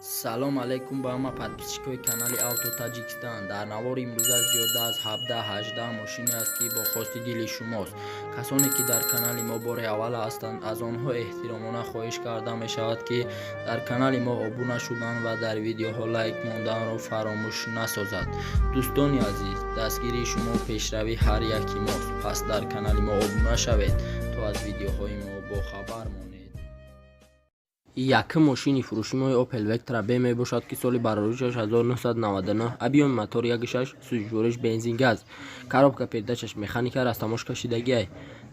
салом алейкум ба ҳама подписчикои канали Auto Tajikistan. Дар навори имрӯза зиёда аз 17-18 мошине аст ки бо хости дили шумост. Касоне ки дар канали мо бори аввал ҳастанд, аз онҳо эҳтиромона хоҳиш карда мешавад ки дар канали мо обуна шудан ва дар видеоҳо лайк монданро фаромӯш насозад. дӯстони азиз, дастгири шумо пешравӣ ҳар яки мост. Пас дар канали мо обуна шавед то аз видеоҳои мо бохабар монед. Якум мошини фурӯшимои Opel Vectra B мебошад ки соли бароришаш 1999, объёми мотор 1.6, сӯзишвориш бензин газ, коробка передачаш механика, растамош кашидагӣ.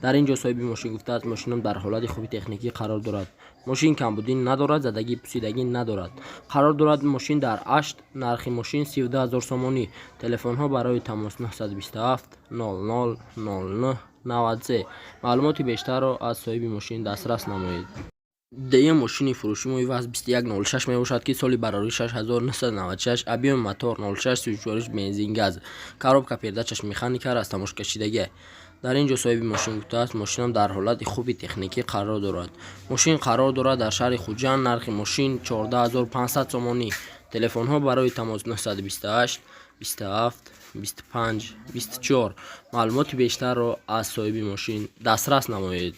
дар ин ҷо соҳиби мошин гуфтааст мошинам дар ҳолати хуби техникӣ қарор дорад. мошин камбудӣ надорад, задагӣ пусидагӣ надорад. қарор дорад мошин дар ашт. нархи мошин 32 000 сомонӣ. телефонҳо барои тамос 927 00 09 93. маълумоти бештарро аз соҳиби мошин дастрас намоед. Дуюм мошини фурӯшимои ВАЗ 2106 мебошад ки соли бароришаш 1996, объёми мотор 06, сӯзишвориш бензин газ, коробка передачаш механика, растамош кашидагӣ. дар ин ҷо соҳиби мошин гуфтааст мошинам дар ҳолати хуби техникӣ қарор дорад. мошин қарор дорад дар шаҳри Хуҷанд. нархи мошин 14500 сомонӣ. телефонҳо барои тамос 928 27 25 24. маълумоти бештарро аз соҳиби мошин дастрас намоед.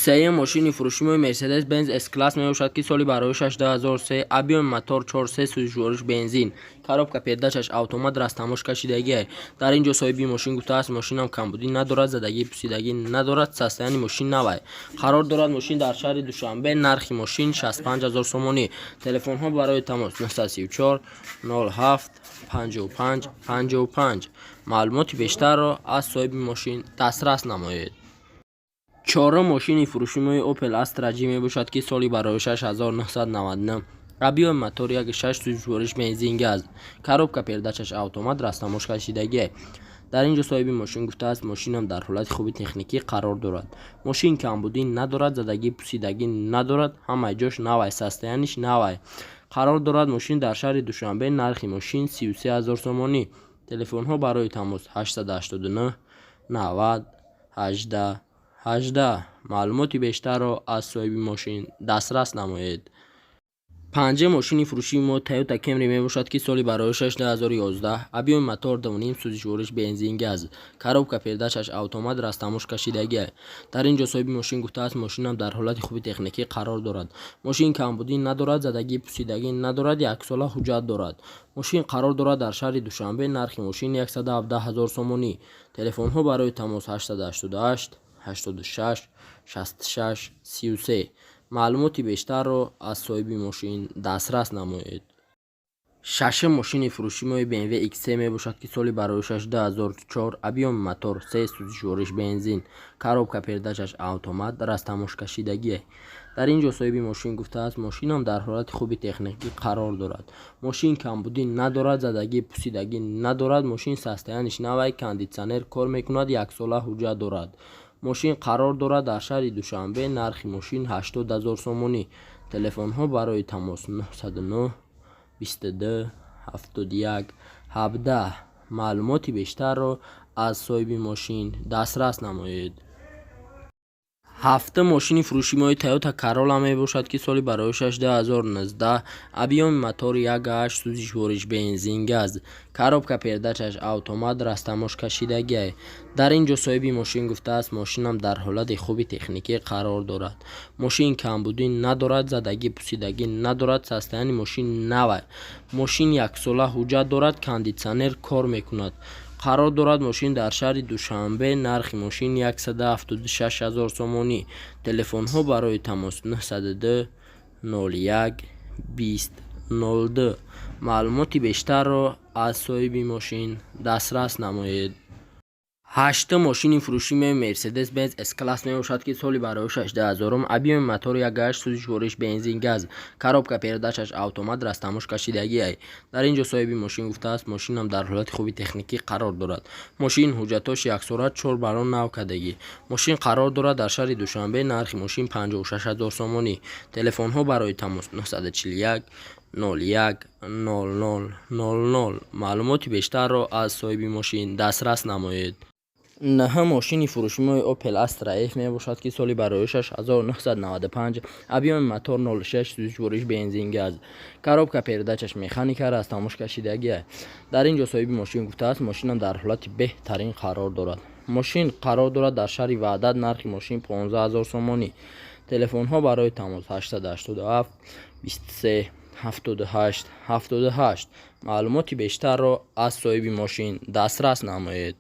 сеюм мошини фурӯшимои Mercedes-Benz S-Class мебошад ки соли бароришаш 2003, объёми мотор 4 сӯзишвориш бензин, коробка передачаш автомат, растамош кашидагӣ. дар ин ҷо соҳиби мошин гуфтааст мошинам камбудӣ надорад, задагӣ пусидагӣ надорад, состоянии мошин навай. қарор дорад мошин дар шаҳри Душанбе. нархи мошин 65 000 сомонӣ. телефонҳо барои тамос 934 07 55 55. маълумоти бештарро аз соҳиби мошин дастрас намоед. чорум мошини фурӯшимои Opel Astra G мебошад ки соли бароришаш 1999, объёми мотор 1.6, сӯзишвориш бензин газ, коробка передачаш автомат, растамош кашидагӣ. дар ин ҷо соҳиби мошин гуфтааст мошинам дар ҳолати хуби техникӣ қарор дорад. мошин камбудӣ надорад, задагӣ пусидагӣ надорад, ҳамаи ҷош навай, состояниш навай. қарор дорад мошин дар шаҳри Душанбе. нархи мошин 33 000 сомонӣ. телефонҳо барои тамос 889 90 18 18. маълумоти бештарро аз соҳиби мошин дастрас намоед. панҷум мошини фурӯшимои Toyota Camry мебошад ки соли бароришаш 2011, объёми мотор 2.5, сӯзишвориш бензин газ, коробка передачаш автомат, растамош кашидагӣ. дар ин ҷо соҳиби мошин гуфтааст мошинам дар ҳолати хуби техникӣ қарор дорад. мошин камбудӣ надорад, задагӣ пусидагӣ надорад, яксола ҳуҷҷат дорад. мошин қарор дорад дар шаҳри Душанбе. нархи мошин 117 000 сомонӣ. телефонҳо барои тамос 888 86 66 33. маълумоти бештарро аз соҳиби мошин дастрас намоед. шашум мошини фурӯшимои BMW X3 мебошад ки соли бароришаш 2004, объёми мотор 3, сӯзишвориш бензин, коробка передачаш автомат, растамош кашидагӣ. дар ин ҷо соҳиби мошин гуфтааст мошинам дар ҳолати хуби техникӣ қарор дорад. мошин камбудӣ надорад, задагӣ пусидагӣ надорад, мошин состояниш навай, кондитсионер кор мекунад, яксола ҳуҷҷат дорад. мошин қарор дорад дар шаҳри Душанбе. нархи мошин 80 000 сомонӣ. телефонҳо барои тамос 909 22 71 17. маълумоти бештарро аз соҳиби мошин дастрас намоед. ҳафтум мошини фурӯшимои Toyota Corolla мебошад ки соли бароришаш 2019, объёми мотор 1.8, сӯзишвориш бензин газ, коробка передачаш автомат, растамош кашидагӣ. дар ин ҷо соҳиби мошин гуфтааст мошинам дар ҳолати хуби техникӣ қарор дорад. мошин камбудӣ надорад, задагӣ пусидагӣ надорад, состоянии мошин навай. мошин яксола ҳуҷҷат дорад, кондитсионер кор мекунад. қарор дорад мошин дар шаҳри Душанбе. нархи мошин 176 000 сомонӣ. телефонҳо барои тамос 902 01 20 02. маълумоти бештарро аз соҳиби мошин дастрас намоед. ҳаштум мошини фурӯшимои Mercedes-Benz S-Class мебошад ки соли бароришаш 2000, объёми мотор 1.8, сӯзишвориш бензин газ, коробка передачаш автомат, растамош кашидагӣ. дар ин ҷо соҳиби мошин гуфтааст мошинам дар ҳолати хуби техникӣ қарор дорад. мошин ҳуҷҷатош яксора 4 барон навкадагӣ. мошин қарор дорад дар шаҳри Душанбе. нархи мошин 56 000 сомонӣ. телефонҳо барои тамос 941 01 00 00. маълумоти бештарро аз соҳиби мошин дастрас намоед. نه ماشین فروشی ما اوپل استرا اف می باشد که سالی برایشش 1995 ابیون موتور 06 سوزش بنزین گاز کاروبکا پیرداچش مکانیک را از تماش کشیدگی است. در اینجا صاحب ماشین گفته است ماشینم در حالت بهترین قرار دارد. ماشین قرار دارد در شهر وحدت. نرخ ماشین 15000 سومانی. تلفن ها برای تماس 887 23 78 78. معلوماتی بیشتر را از صاحب ماشین دسترس نمایید.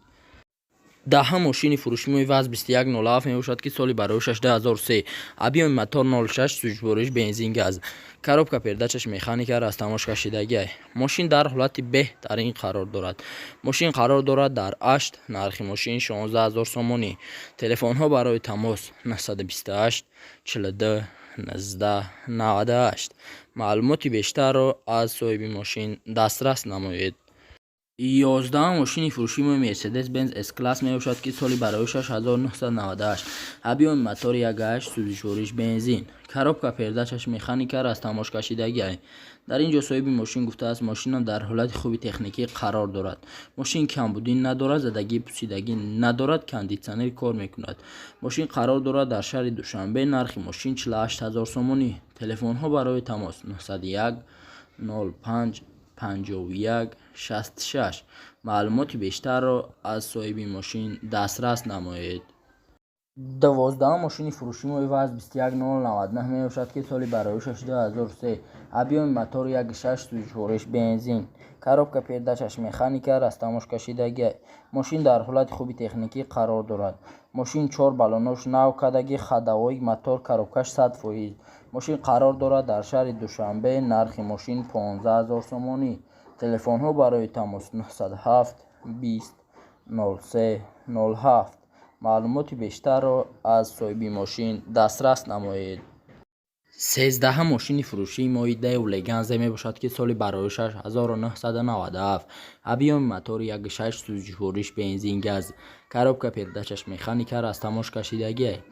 دهم ماشین فروشی موی وز 2107 می باشد که سالی برایشش 2003 ابیون موتور 06 سوزش بنزین گاز کاروبکا پیرداچش مکانیک را از تماش کشیدگی است. ماشین در حالت بهترین قرار دارد. ماشین قرار دارد در اشت. نرخ ماشین 16000 سومانی. تلفن ها برای تماس 928 42 19 98. معلوماتی بیشتر را از صاحب ماشین دسترس نمایید. 11 ماشین فروشی ما مرسدس بنز اس کلاس می باشد که سالی برایشش 1998 ابیون موتور 1.8 سوزش بنزین کاروبکا پیرداچش مکانیک را از تماش کشیدگی است. در اینجا صاحب ماشین گفته است ماشینم در حالت خوبی تکنیکی قرار دارد. ماشین کمبودی ندارد، زدگی پوسیدگی ندارد، کاندیشنر کار میکند. ماشین قرار دارد در شهر دوشنبه. نرخ ماشین 48000 سومانی. تلفن ها برای تماس 901 05 51 66. معلوماتی بیشتر را از صاحب ماشین دسترس نمایید. 12 ماشین فروشی موی وز 21099 می باشد که سالی برایشش 2003 ابیون موتور 1.6 سوزش بنزین کاروبکا پیرداچش مکانیک را از تماش کشیدگی است. ماشین در حالت خوبی تکنیکی قرار دارد. ماشین 4 بالونش نو کردگی خداوی موتور کاروبکاش 100%. ماشین قرار دارد در شهر دوشنبه. نرخ ماشین 15000 سومانی. تلفن ها برای تماس 907 20 03 07. معلوماتی بیشتر را از صاحب ماشین دسترس نمایید. 13 ماشین فروشی مای دیو لگنز می باشد که سالی برایشش 1997 ابیون موتور 1.6 سوزش بنزین گاز کاروبکا پیرداچش مکانیک را از تماش کشیدگی است.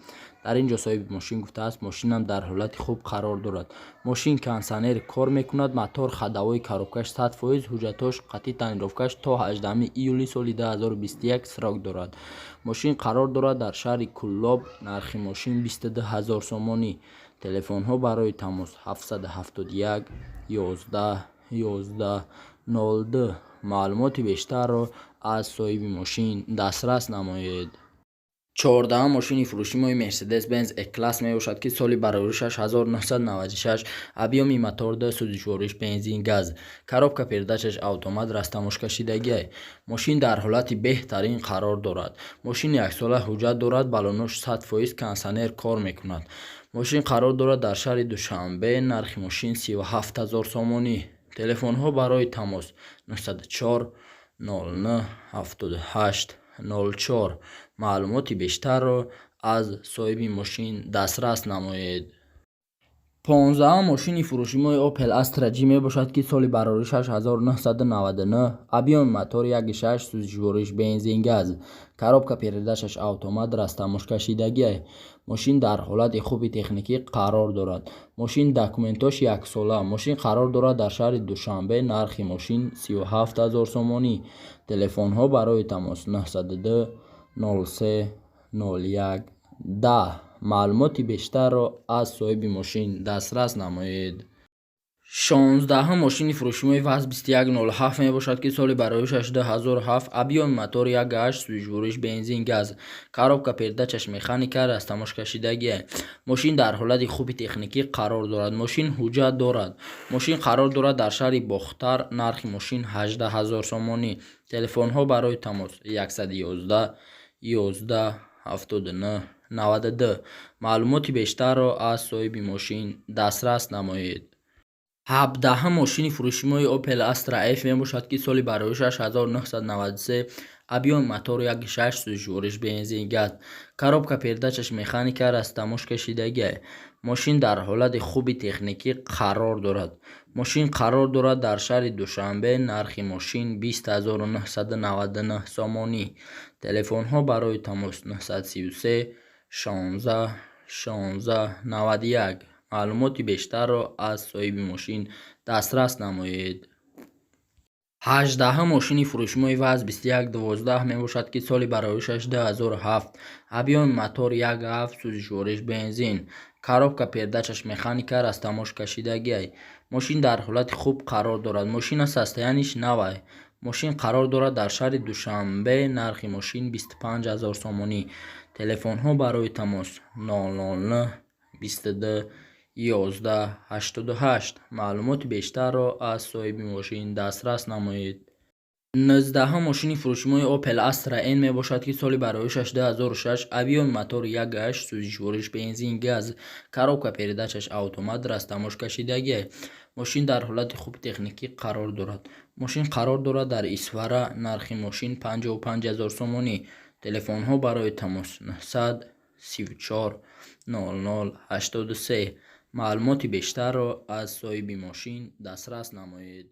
در اینجا صاحب ماشین گفته است ماشینم در حالت خوب قرار دارد. ماشین کانسانر کار میکند. موتور خداوی کاروبکاش 100%. حجتاش قطعی تعمیرافکاش تا 18 ایولی سال 2021 سراغ دارد. ماشین قرار دارد در شهر کلاب. نرخ ماشین 22000 سومانی. تلفن ها برای تماس 771 11 11 02. معلومات بیشتر را از صاحب ماشین دسترس نمایید. 14 ماشین فروشی مای مرسدس بنز کلاس می باشد که سالی برایشش 1996 ابیون موتور 2 سوزش بنزین گاز کاروبکا پیرداچش اتومات را از تماش کشیدگی است. ماشین در حالت بهترین قرار دارد. ماشین یک ساله حجت دارد. بالونش 100% کانسانر کار میکند. ماشین قرار دارد در شهر دوشنبه. نرخ ماشین 37000 سومانی. تلفن ها برای تماس 904 09 78 04. معلوماتی بیشتر را از صاحب ماشین دسترس نمایید. 15 ماشین فروشی مای اوپل استرا جی می باشد که سالی برایشش 1999 ابیون موتور 1.6 سوزش بنزین گاز کاروبکا پیرداچش اتومات را از تماش کشیدگی است. ماشین در حالت خوبی تکنیکی قرار دارد. ماشین داکومنتاش یک ساله. ماشین قرار دارد در شهر دوشنبه. نرخ ماشین 37000 سومانی. تلفن ها برای تماس 902 03 01 10. معلوماتی بیشتر را از صاحب ماشین دسترس نمایید. 16 ماشین فروشی موی وز 2107 می باشد که سالی برایشش 2007 ابیون موتور 1.8 سوزش بنزین گاز کاروبکا پیرداچش مکانیک را از تماش کشیدگی است. ماشین در حالت خوبی تکنیکی قرار دارد. ماشین حجت دارد. ماشین قرار دارد در شهر باختر. نرخ ماشین 18000 سومانی. تلفن ها برای تماس 111 11 79 92. معلوماتی بیشتر را از صاحب ماشین دسترس نمایید. 17 ماشین فروشی مای اوپل استرا اف می باشد که سالی برایشش 1993 ابیون موتور 1.6 سوزش بنزین گاز کاروبکا پیرداچش مکانیک را از تماش کشیدگی است. ماشین در حالت خوبی تکنیکی قرار دارد. ماشین قرار دارد در شهر دوشنبه. نرخ ماشین 20999 سومانی. تلفن ها برای تماس 933 16 16 91. معلوماتی بیشتر را از صاحب ماشین دسترس نمایید. 18 мошини фурӯшмои ВАЗ 2112 мебошад, ки соли бароишаш 2007. Объёми мотор 1.7, сӯзишвориш бензин. Коробка передачаш механика, растамош кашидагӣ. Мошин дар ҳолати хуб қарор дорад. Мошина состояниш новай. Мошин қарор дорад дар шаҳри Душанбе. Нархи мошин 25000 сомонӣ. Телефонҳо барои тамос 009 22 11 88. Маълумоти бештарро аз соҳиби мошин дастрас намоед. 19 мошини фурӯшмои Opel Astra N мебошад, ки соли бароишаш 2006. Объёми мотор 1.8, сӯзишвориш бензин газ. Коробка передачаш автомат, растамош кашидагӣ. Мошин дар ҳолати хуби техникӣ қарор дорад. Мошин қарор дорад дар Исфара. Нархи мошин 55000 сомонӣ. Телефонҳо барои тамос 900 34 00 83. Маълумоти бештарро аз соҳиби мошин дастрас намоед.